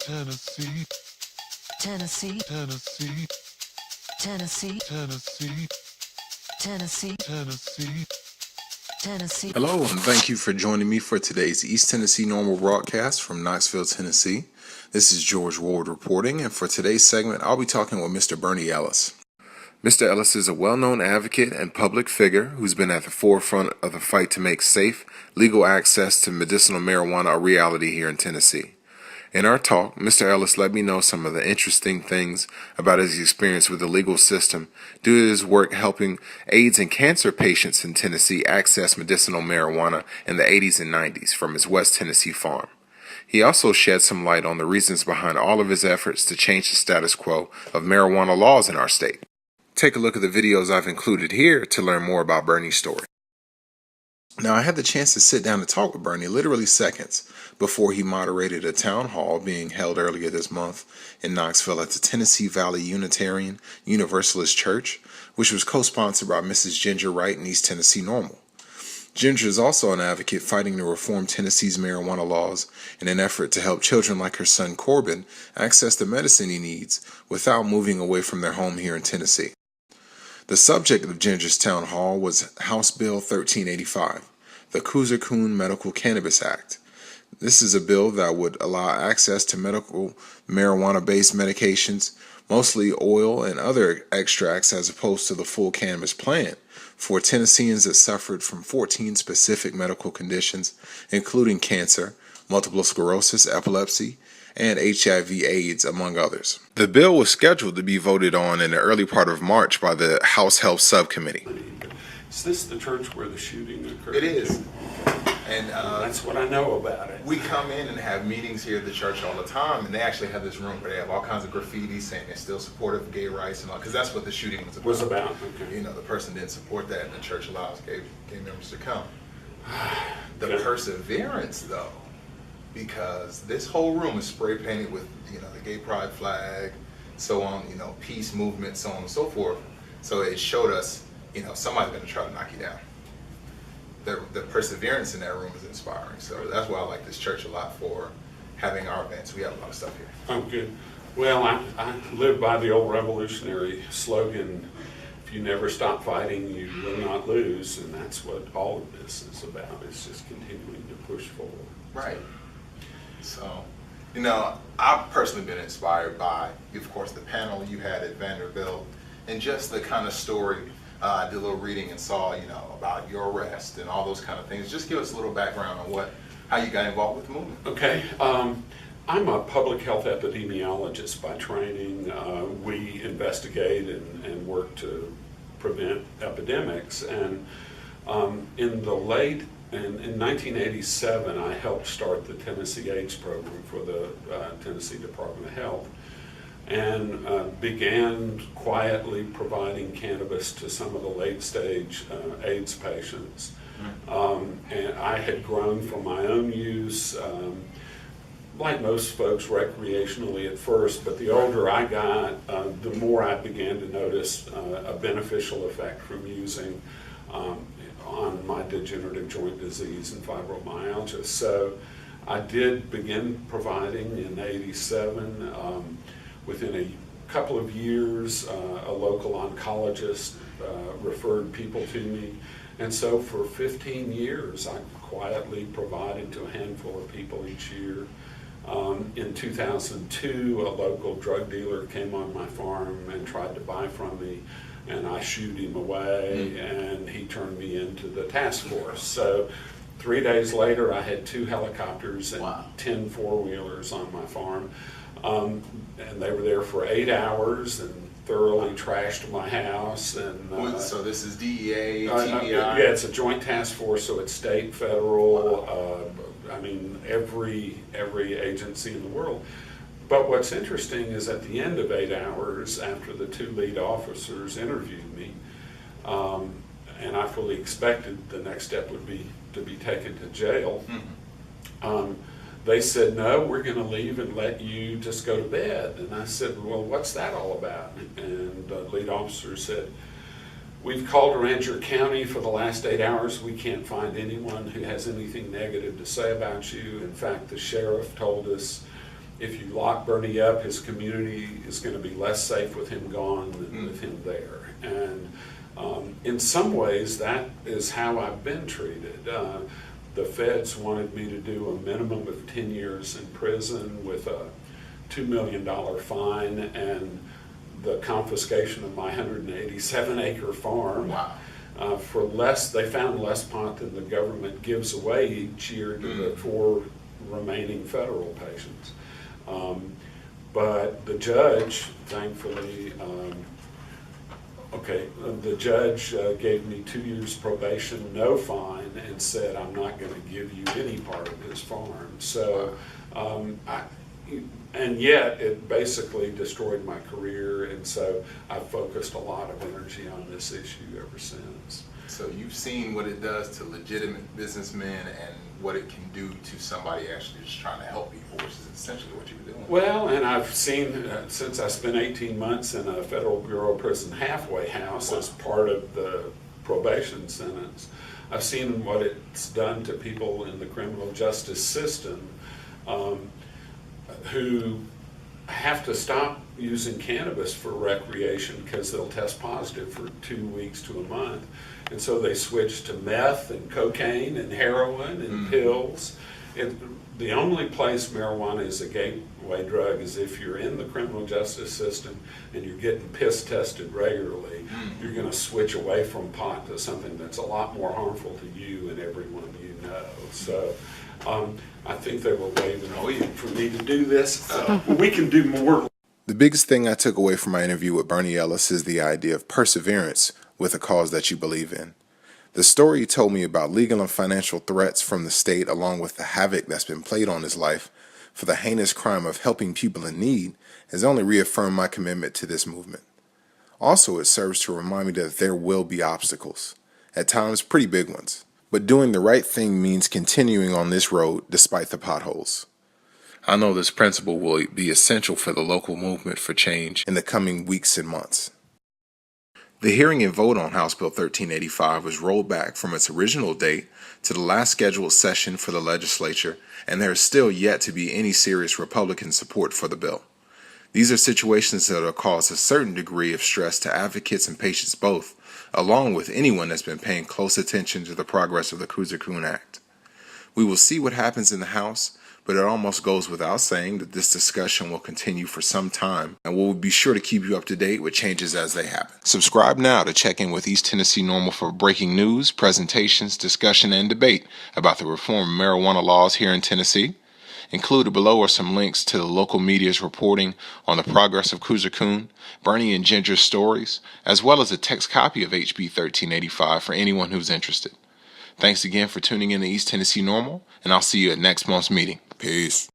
Tennessee, Tennessee, Tennessee, Tennessee, Tennessee, Tennessee, Tennessee. Tennessee. Hello, and thank you for joining me for today's East Tennessee NORML broadcast from Knoxville, Tennessee. This is George Ward reporting, and for today's segment, I'll be talking with Mr. Bernie Ellis. Mr. Ellis is a well-known advocate and public figure who's been at the forefront of the fight to make safe, legal access to medicinal marijuana a reality here in Tennessee. In our talk, Mr. Ellis let me know some of the interesting things about his experience with the legal system due to his work helping AIDS and cancer patients in Tennessee access medicinal marijuana in the 80s and 90s from his West Tennessee farm. He also shed some light on the reasons behind all of his efforts to change the status quo of marijuana laws in our state. Take a look at the videos I've included here to learn more about Bernie's story. Now, I had the chance to sit down and talk with Bernie literally seconds before he moderated a town hall being held earlier this month in Knoxville at the Tennessee Valley Unitarian Universalist Church, which was co-sponsored by Mrs. Ginger Wright and East Tennessee NORML. Ginger is also an advocate fighting to reform Tennessee's marijuana laws in an effort to help children like her son Corbin access the medicine he needs without moving away from their home here in Tennessee. The subject of Ginger's town hall was House Bill 1385, the Koozer-Kuhn Medical Cannabis Act. This is a bill that would allow access to medical marijuana-based medications, mostly oil and other extracts as opposed to the full cannabis plant, for Tennesseans that suffered from 14 specific medical conditions, including cancer, multiple sclerosis, epilepsy, and HIV/AIDS, among others. The bill was scheduled to be voted on in the early part of March by the House Health Subcommittee. Is this the church where the shooting occurred? It is. And that's what I know about it. we come in and have meetings here at the church all the time, and they actually have this room where they have all kinds of graffiti saying they're still supportive of gay rights and all, because that's what the shooting was about. Okay. You know, the person didn't support that, and the church allows gay members to come. The Okay. perseverance, though, because this whole room is spray painted with, you know, the gay pride flag, so on, you know, peace movement, so on and so forth. So it showed us, you know, somebody's going to try to knock you down. The perseverance in that room is inspiring. So that's why I like this church a lot for having our events. We have a lot of stuff here. Oh, good. Well, I live by the old revolutionary slogan, if you never stop fighting, you will not lose. And that's what all of this is about. It's just continuing to push forward. Right. So, you know, I've personally been inspired by, of course, the panel you had at Vanderbilt and just the kind of story. I did a little reading and saw, you know, about your arrest and all those kind of things. Just give us a little background on how you got involved with the movement. Okay. I'm a public health epidemiologist by training. We investigate and work to prevent epidemics. And in 1987, I helped start the Tennessee AIDS program for the Tennessee Department of Health, and began quietly providing cannabis to some of the late-stage AIDS patients. And I had grown for my own use, like most folks, recreationally at first, but the older I got, the more I began to notice a beneficial effect from using on my degenerative joint disease and fibromyalgia. So I did begin providing in '87. Within a couple of years, a local oncologist referred people to me. And so for 15 years, I quietly provided to a handful of people each year. In 2002, a local drug dealer came on my farm and tried to buy from me, and I shooed him away, and he turned me into the task force. So 3 days later, I had 2 helicopters and 10 four-wheelers on my farm. And they were there for 8 hours and thoroughly trashed my house. And so this is DEA, TVI? Yeah, it's a joint task force, so it's state, federal, I mean, every agency in the world. But what's interesting is at the end of 8 hours, after the 2 lead officers interviewed me, and I fully expected the next step would be to be taken to jail, they said, no, we're going to leave and let you just go to bed. And I said, well, what's that all about? And the lead officer said, we've called around your county for the last 8 hours. We can't find anyone who has anything negative to say about you. In fact, the sheriff told us if you lock Bernie up, his community is going to be less safe with him gone than with him there. And in some ways, that is how I've been treated. The feds wanted me to do a minimum of 10 years in prison with a $2 million fine and the confiscation of my 187-acre farm. Wow. For less, they found less pot than the government gives away each year to the 4 remaining federal patients. But the judge, thankfully, the judge gave me 2 years probation, no fine, and said I'm not going to give you any part of his farm. So, and yet it basically destroyed my career, and so I've focused a lot of energy on this issue ever since. So you've seen what it does to legitimate businessmen and what it can do to somebody actually just trying to help people, which is essentially what you were doing. Well, and I've seen, since I spent 18 months in a Federal Bureau of Prison halfway house as part of the probation sentence, I've seen what it's done to people in the criminal justice system who have to stop using cannabis for recreation because they'll test positive for 2 weeks to a month. And so they switch to meth and cocaine and heroin and pills. The only place marijuana is a gateway drug is if you're in the criminal justice system and you're getting piss tested regularly, you're going to switch away from pot to something that's a lot more harmful to you and everyone you know. So I think they were waiting for me to do this. We can do more. The biggest thing I took away from my interview with Bernie Ellis is the idea of perseverance with a cause that you believe in. The story he told me about legal and financial threats from the state, along with the havoc that's been played on his life for the heinous crime of helping people in need, has only reaffirmed my commitment to this movement. Also, it serves to remind me that there will be obstacles, at times pretty big ones, but doing the right thing means continuing on this road despite the potholes. I know this principle will be essential for the local movement for change in the coming weeks and months. The hearing and vote on House Bill 1385 was rolled back from its original date to the last scheduled session for the legislature, and there is still yet to be any serious Republican support for the bill. These are situations that will cause a certain degree of stress to advocates and patients both, along with anyone that's been paying close attention to the progress of the Koozer-Kuhn Act. We will see what happens in the House, but it almost goes without saying that this discussion will continue for some time, and we'll be sure to keep you up to date with changes as they happen. Subscribe now to check in with East Tennessee NORML for breaking news, presentations, discussion, and debate about the reform of marijuana laws here in Tennessee. Included below are some links to the local media's reporting on the progress of Koozer-Kuhn, Bernie and Ginger's stories, as well as a text copy of HB 1385 for anyone who's interested. Thanks again for tuning in to East Tennessee NORML, and I'll see you at next month's meeting. Peace.